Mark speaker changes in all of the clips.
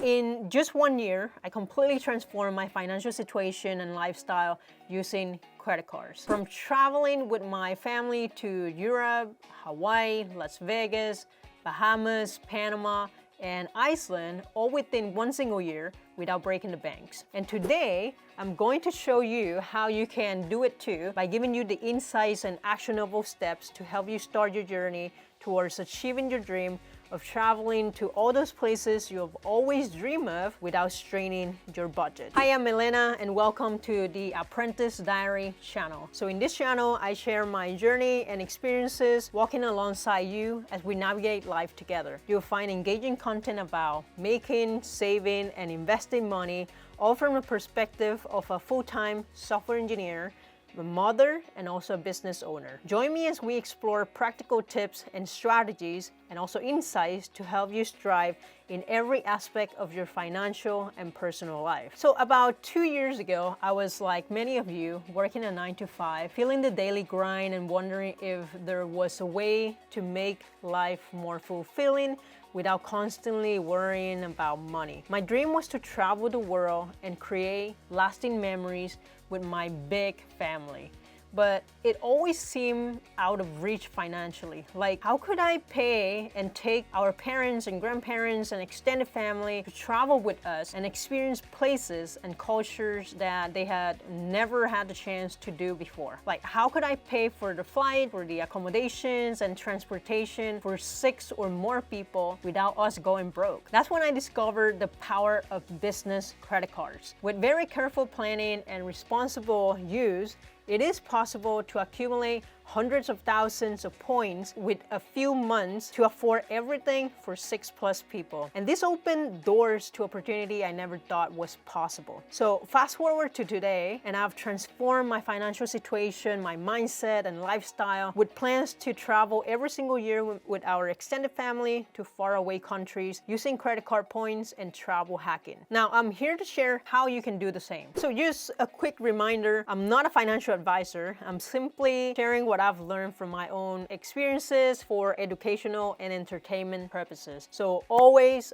Speaker 1: In just 1 year, I completely transformed my financial situation and lifestyle using credit cards. From traveling with my family to Europe, Hawaii, Las Vegas, Bahamas, Panama, and Iceland, all within 1 single year without breaking the banks. And today, I'm going to show you how you can do it too by giving you the insights and actionable steps to help you start your journey towards achieving your dream of traveling to all those places you have always dreamed of without straining your budget. Hi, I'm Elena and welcome to the Apprentice Diary channel. So in this channel, I share my journey and experiences walking alongside you as we navigate life together. You'll find engaging content about making, saving, and investing money, all from the perspective of a full-time software engineer, a mother, and also a business owner. Join me as we explore practical tips and strategies and also insights to help you strive in every aspect of your financial and personal life. So about 2 years ago, I was like many of you, working a 9-to-5, feeling the daily grind and wondering if there was a way to make life more fulfilling without constantly worrying about money. My dream was to travel the world and create lasting memories with my big family. But it always seemed out of reach financially. Like, how could I pay and take our parents and grandparents and extended family to travel with us and experience places and cultures that they had never had the chance to do before? Like, how could I pay for the flight, for the accommodations and transportation for 6 or more people without us going broke? That's when I discovered the power of business credit cards. With very careful planning and responsible use, it is possible to accumulate hundreds of thousands of points with a few months to afford everything for 6+ people. And this opened doors to opportunity I never thought was possible. So fast forward to today, and I've transformed my financial situation, my mindset, and lifestyle with plans to travel every single year with our extended family to faraway countries using credit card points and travel hacking. Now, I'm here to share how you can do the same. So just a quick reminder, I'm not a financial advisor. I'm simply sharing what I've learned from my own experiences for educational and entertainment purposes. So always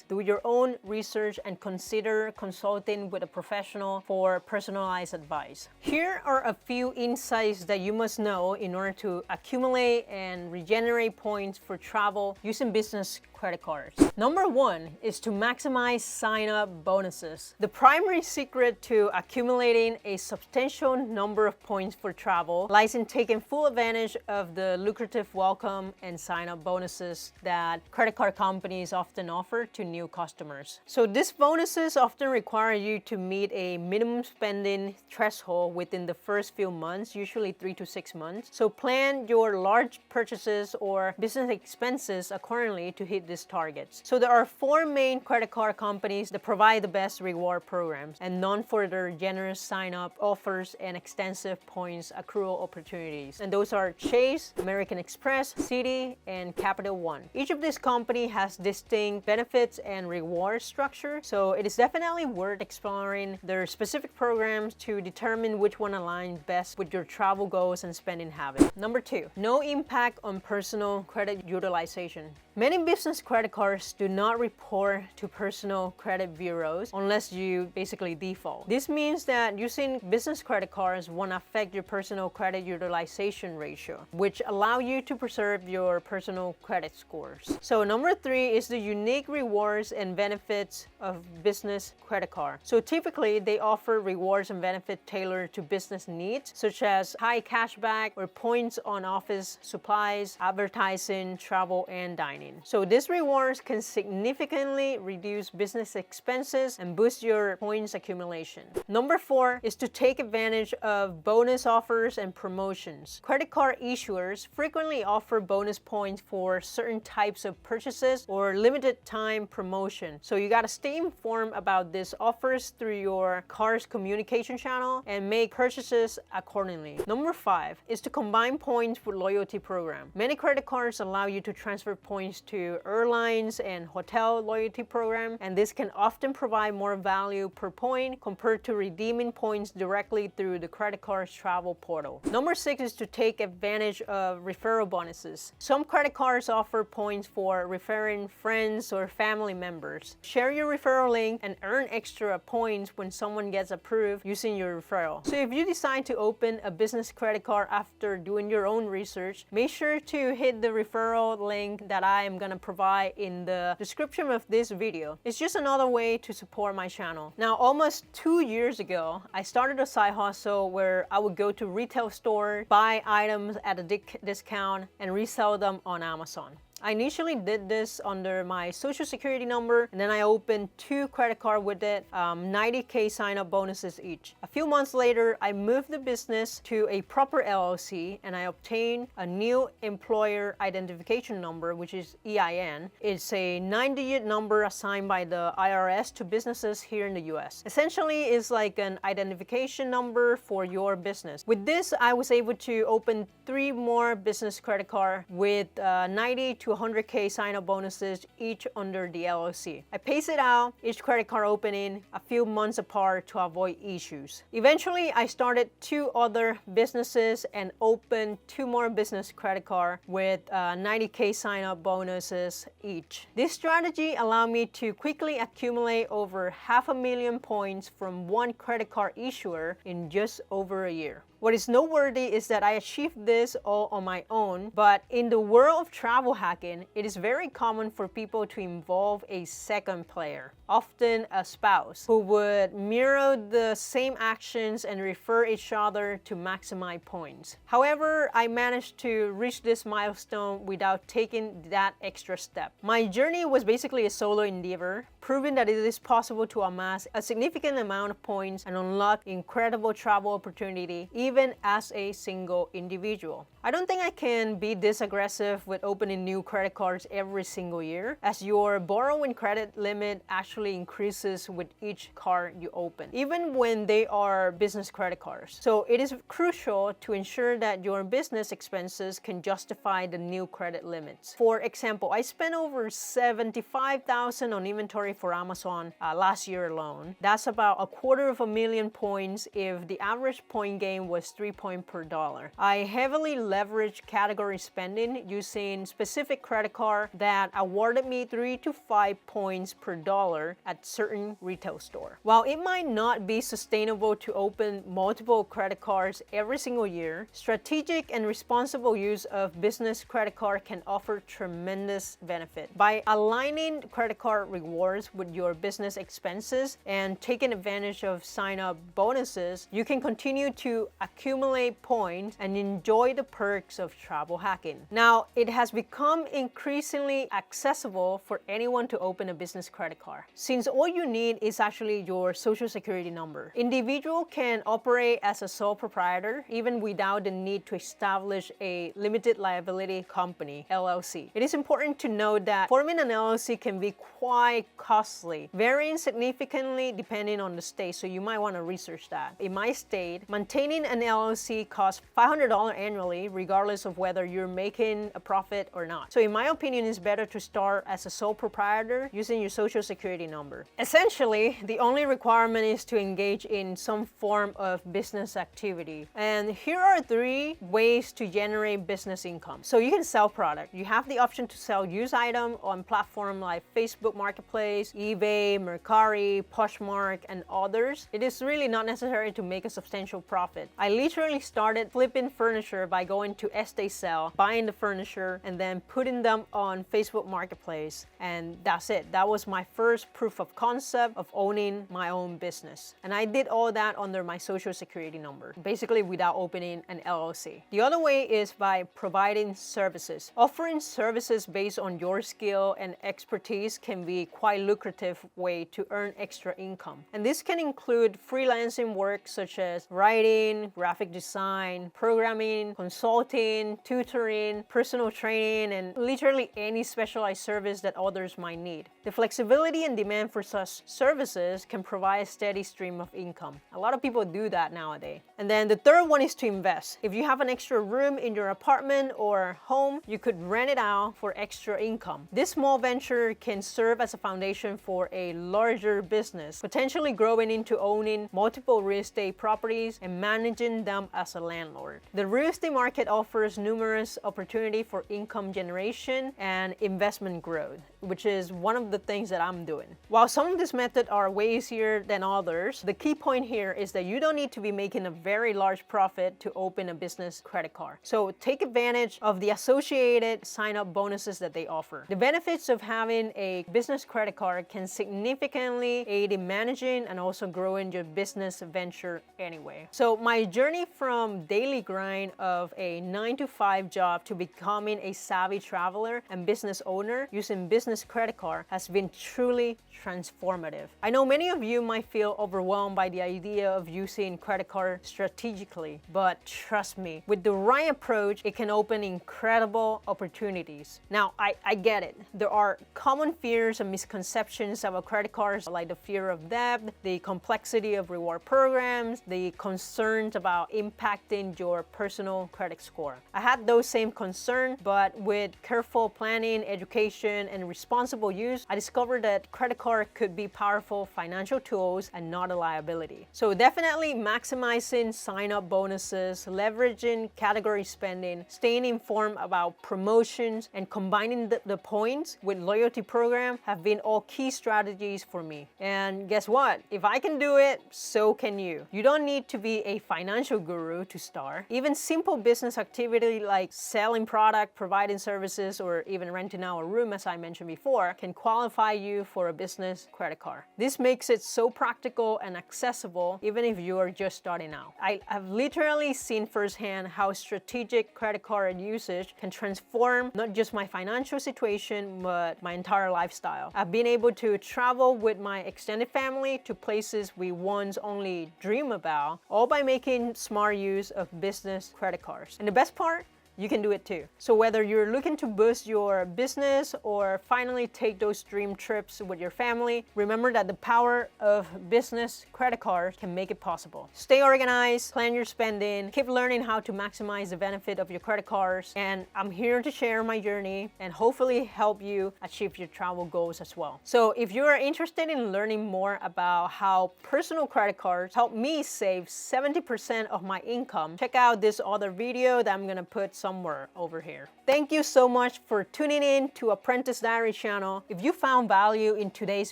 Speaker 1: do your own research and consider consulting with a professional for personalized advice. Here are a few insights that you must know in order to accumulate and regenerate points for travel using business credit cards. Number 1 is to maximize sign-up bonuses. The primary secret to accumulating a substantial number of points for travel lies in taking full advantage of the lucrative welcome and sign-up bonuses that credit card companies often offer to new customers. So these bonuses often require you to meet a minimum spending threshold within the first few months, usually 3 to 6 months. So plan your large purchases or business expenses accordingly to hit these targets. So there are 4 main credit card companies that provide the best reward programs and known for their generous sign-up offers and extensive points accrual opportunities. And those are Chase, American Express, Citi, and Capital One. Each of these companies has distinct benefits and reward structure, so it is definitely worth exploring their specific programs to determine which one aligns best with your travel goals and spending habits. Number 2, no impact on personal credit utilization. Many business credit cards do not report to personal credit bureaus unless you basically default. This means that using business credit cards won't affect your personal credit utilization ratio, which allow you to preserve your personal credit scores. So number 3 is the unique rewards and benefits of business credit card. So typically they offer rewards and benefits tailored to business needs, such as high cashback or points on office supplies, advertising, travel, and dining. So these rewards can significantly reduce business expenses and boost your points accumulation. Number 4 is to take advantage of bonus offers and promotions. Credit card issuers frequently offer bonus points for certain types of purchases or limited time promotion. So you gotta stay informed about these offers through your card's communication channel and make purchases accordingly. Number 5 is to combine points with loyalty program. Many credit cards allow you to transfer points points to airlines and hotel loyalty program, and this can often provide more value per point compared to redeeming points directly through the credit card's travel portal. Number 6 is to take advantage of referral bonuses. Some credit cards offer points for referring friends or family members. Share your referral link and earn extra points when someone gets approved using your referral. So if you decide to open a business credit card after doing your own research, make sure to hit the referral link that I am gonna provide in the description of this video. It's just another way to support my channel. Now, almost 2 years ago, I started a side hustle where I would go to retail stores, buy items at a discount, and resell them on Amazon. I initially did this under my social security number, and then I opened 2 credit cards with it, 90K sign-up bonuses each. A few months later, I moved the business to a proper LLC, and I obtained a new employer identification number, which is EIN. It's a 9-digit number assigned by the IRS to businesses here in the US. Essentially, it's like an identification number for your business. With this, I was able to open 3 more business credit cards with 90 to 100K sign-up bonuses each under the LLC. I pace it out, each credit card opening a few months apart to avoid issues. Eventually, I started 2 other businesses and opened 2 more business credit cards with 90K sign-up bonuses each. This strategy allowed me to quickly accumulate over 500,000 points from one credit card issuer in just over a year. What is noteworthy is that I achieved this all on my own, but in the world of travel hacking, it is very common for people to involve a second player, often a spouse, who would mirror the same actions and refer each other to maximize points. However, I managed to reach this milestone without taking that extra step. My journey was basically a solo endeavor, proving that it is possible to amass a significant amount of points and unlock incredible travel opportunity even as a single individual. I don't think I can be this aggressive with opening new credit cards every single year, as your borrowing credit limit actually increases with each card you open, even when they are business credit cards. So it is crucial to ensure that your business expenses can justify the new credit limits. For example, I spent over $75,000 on inventory for Amazon last year alone. That's about $250,000 points if the average point gain was 3 points per dollar. I heavily leveraged category spending using specific credit card that awarded me 3 to 5 points per dollar at certain retail store. While it might not be sustainable to open multiple credit cards every single year, strategic and responsible use of business credit card can offer tremendous benefit. By aligning credit card rewards with your business expenses and taking advantage of sign-up bonuses, you can continue to accumulate points and enjoy the perks of travel hacking. Now, it has become increasingly accessible for anyone to open a business credit card, since all you need is actually your social security number. Individual can operate as a sole proprietor even without the need to establish a limited liability company, LLC. It is important to note that forming an LLC can be quite costly, varying significantly depending on the state, so you might want to research that. In my state, maintaining an LLC costs $500 annually, regardless of whether you're making a profit or not. So in my opinion, it's better to start as a sole proprietor using your social security number. Essentially, the only requirement is to engage in some form of business activity. And here are 3 ways to generate business income. So you can sell product. You have the option to sell used item on platforms like Facebook Marketplace, eBay, Mercari, Poshmark, and others. It is really not necessary to make a substantial profit. I literally started flipping furniture by going to estate sale, buying the furniture, and then putting them on Facebook Marketplace. And that's it. That was my first proof of concept of owning my own business. And I did all that under my social security number, basically without opening an LLC. The other way is by providing services. Offering services based on your skill and expertise can be quite lucrative way to earn extra income. And this can include freelancing work such as writing, graphic design, programming, consulting, tutoring, personal training, and literally any specialized service that others might need. The flexibility and demand for such services can provide a steady stream of income. A lot of people do that nowadays. And then the third one is to invest. If you have an extra room in your apartment or home, you could rent it out for extra income. This small venture can serve as a foundation for a larger business, potentially growing into owning multiple real estate properties and managing them as a landlord. The real estate market offers numerous opportunities for income generation and investment growth, which is one of the things that I'm doing. While some of these methods are way easier than others, the key point here is that you don't need to be making a very large profit to open a business credit card. So take advantage of the associated sign-up bonuses that they offer. The benefits of having a business credit card can significantly aid in managing and also growing your business venture anyway. So my journey from daily grind of a 9-to-5 job to becoming a savvy traveler and business owner using business credit card has been truly transformative. I know many of you might feel overwhelmed by the idea of using credit card strategically, but trust me, with the right approach, it can open incredible opportunities. Now, I get it. There are common fears and misconceptions about credit cards, like the fear of debt, the complexity of reward programs, the concerns about impacting your personal credit score. I had those same concerns, but with careful planning, education, and responsible use, I discovered that credit card could be powerful financial tools and not a liability. So definitely maximizing sign-up bonuses, leveraging category spending, staying informed about promotions, and combining the points with loyalty program have been all key strategies for me. And guess what? If I can do it, so can you. You don't need to be a financial guru to start. Even simple business activity like selling product, providing services, or even renting out a room, as I mentioned before, can qualify you for a business credit card. This makes it so practical and accessible even if you are just starting out. I've literally seen firsthand how strategic credit card usage can transform not just my financial situation, but my entire lifestyle. I've been able to travel with my extended family to places we once only dream about, all by making smart use of business credit cards. And the best part, you can do it too. So whether you're looking to boost your business or finally take those dream trips with your family, remember that the power of business credit cards can make it possible. Stay organized, plan your spending, keep learning how to maximize the benefit of your credit cards, and I'm here to share my journey and hopefully help you achieve your travel goals as well. So if you are interested in learning more about how personal credit cards help me save 70% of my income, check out this other video that I'm gonna put somewhere over here. Thank you so much for tuning in to Apprentice Diary channel. If you found value in today's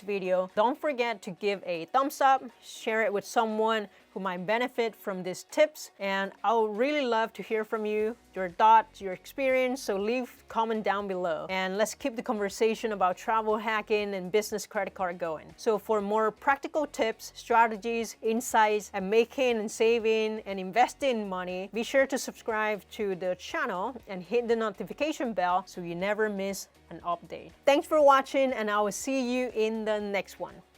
Speaker 1: video, don't forget to give a thumbs up, share it with someone who might benefit from these tips, and I would really love to hear from you, your thoughts, your experience, so leave a comment down below. And let's keep the conversation about travel hacking and business credit card going. So for more practical tips, strategies, insights, and making and saving and investing money, be sure to subscribe to the channel and hit the notification bell so you never miss an update. Thanks for watching, and I will see you in the next one.